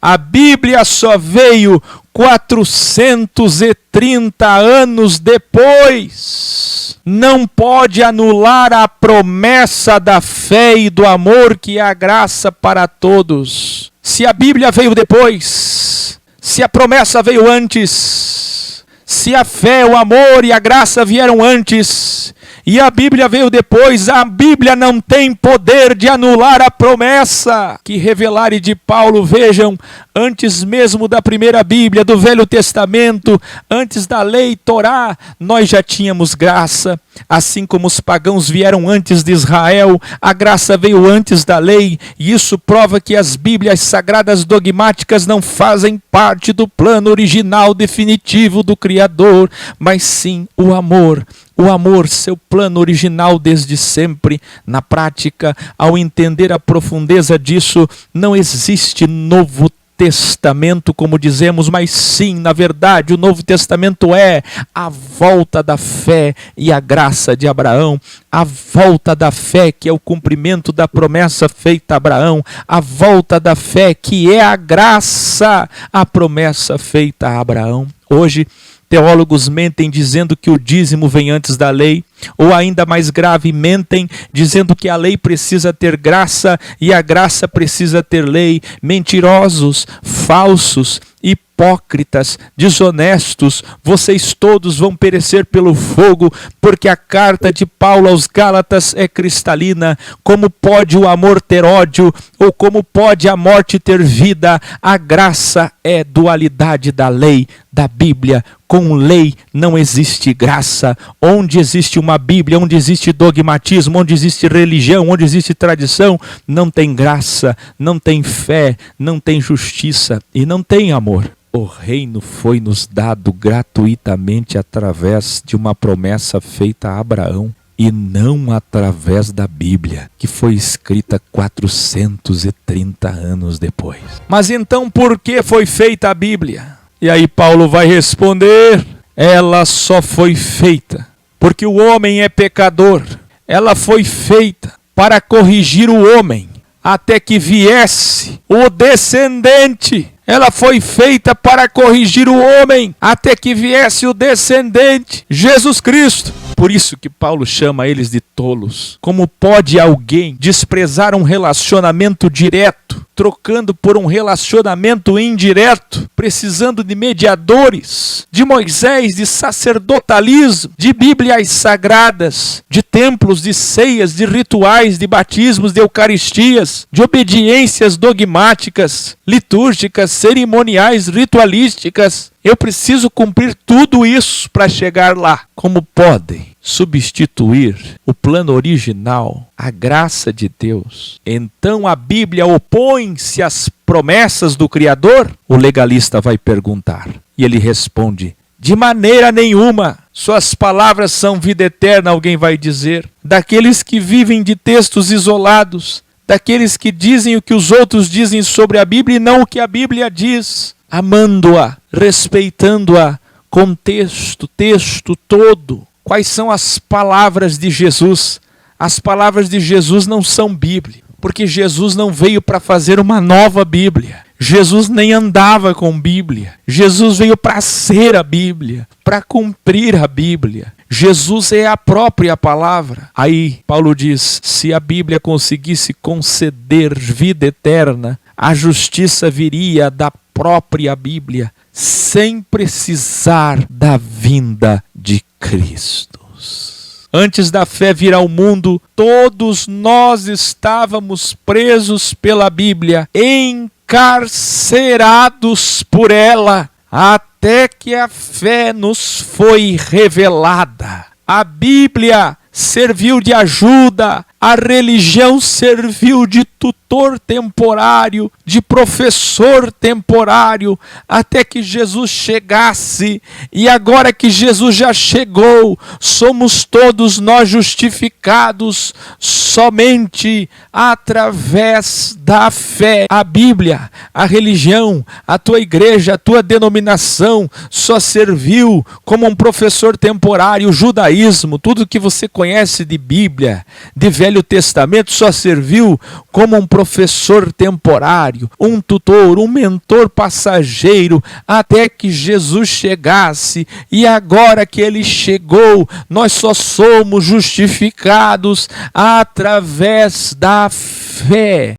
A Bíblia só veio 430 anos depois. Não pode anular a promessa da fé e do amor que é a graça para todos. Se a Bíblia veio depois, se a promessa veio antes, se a fé, o amor e a graça vieram antes, e a Bíblia veio depois, a Bíblia não tem poder de anular a promessa que revelar de Paulo. Vejam, antes mesmo da primeira Bíblia, do Velho Testamento, antes da lei Torá, nós já tínhamos graça. Assim como os pagãos vieram antes de Israel, a graça veio antes da lei, e isso prova que as Bíblias sagradas dogmáticas não fazem parte do plano original definitivo do Criador, mas sim o amor. O amor, seu plano original desde sempre. Na prática, ao entender a profundeza disso, não existe Novo Testamento, como dizemos, mas sim, na verdade, o Novo Testamento é a volta da fé e a graça de Abraão, a volta da fé que é o cumprimento da promessa feita a Abraão, a volta da fé que é a graça, a promessa feita a Abraão. Hoje, teólogos mentem dizendo que o dízimo vem antes da lei, ou ainda mais grave, mentem dizendo que a lei precisa ter graça e a graça precisa ter lei. Mentirosos, falsos, hipócritas, desonestos, vocês todos vão perecer pelo fogo, porque a carta de Paulo aos Gálatas é cristalina. Como pode o amor ter ódio, ou como pode a morte ter vida? A graça é dualidade da lei, da Bíblia. Com lei não existe graça. Onde existe uma Bíblia, onde existe dogmatismo, onde existe religião, onde existe tradição, não tem graça, não tem fé, não tem justiça e não tem amor. O reino foi nos dado gratuitamente através de uma promessa feita a Abraão e não através da Bíblia, que foi escrita 430 anos depois. Mas então por que foi feita a Bíblia? E aí Paulo vai responder: ela só foi feita porque o homem é pecador. Ela foi feita para corrigir o homem, até que viesse o descendente. Ela foi feita para corrigir o homem, até que viesse o descendente, Jesus Cristo. Por isso que Paulo chama eles de tolos. Como pode alguém desprezar um relacionamento direto, trocando por um relacionamento indireto, precisando de mediadores, de Moisés, de sacerdotalismo, de Bíblias sagradas, de templos, de ceias, de rituais, de batismos, de eucaristias, de obediências dogmáticas, litúrgicas, cerimoniais, ritualísticas? Eu preciso cumprir tudo isso para chegar lá. Como podem substituir o plano original, a graça de Deus? Então a Bíblia opõe-se às promessas do Criador? O legalista vai perguntar. E ele responde: de maneira nenhuma. Suas palavras são vida eterna, alguém vai dizer. Daqueles que vivem de textos isolados, daqueles que dizem o que os outros dizem sobre a Bíblia e não o que a Bíblia diz. Amando-a, respeitando-a, contexto, texto todo. Quais são as palavras de Jesus? As palavras de Jesus não são Bíblia, porque Jesus não veio para fazer uma nova Bíblia. Jesus nem andava com Bíblia. Jesus veio para ser a Bíblia, para cumprir a Bíblia. Jesus é a própria palavra. Aí Paulo diz: se a Bíblia conseguisse conceder vida eterna, a justiça viria da própria Bíblia, sem precisar da vinda de Cristo. Antes da fé vir ao mundo, todos nós estávamos presos pela Bíblia, encarcerados por ela, até que a fé nos foi revelada. A Bíblia serviu de ajuda, a religião serviu de tutor temporário, de professor temporário, até que Jesus chegasse. E agora que Jesus já chegou, somos todos nós justificados somente através da fé. A Bíblia, a religião, a tua igreja, a tua denominação só serviu como um professor temporário. O judaísmo, tudo que você conhece de Bíblia, de Velho Testamento, só serviu como um professor professor temporário, um tutor, um mentor passageiro, até que Jesus chegasse. E agora que ele chegou, nós só somos justificados através da fé.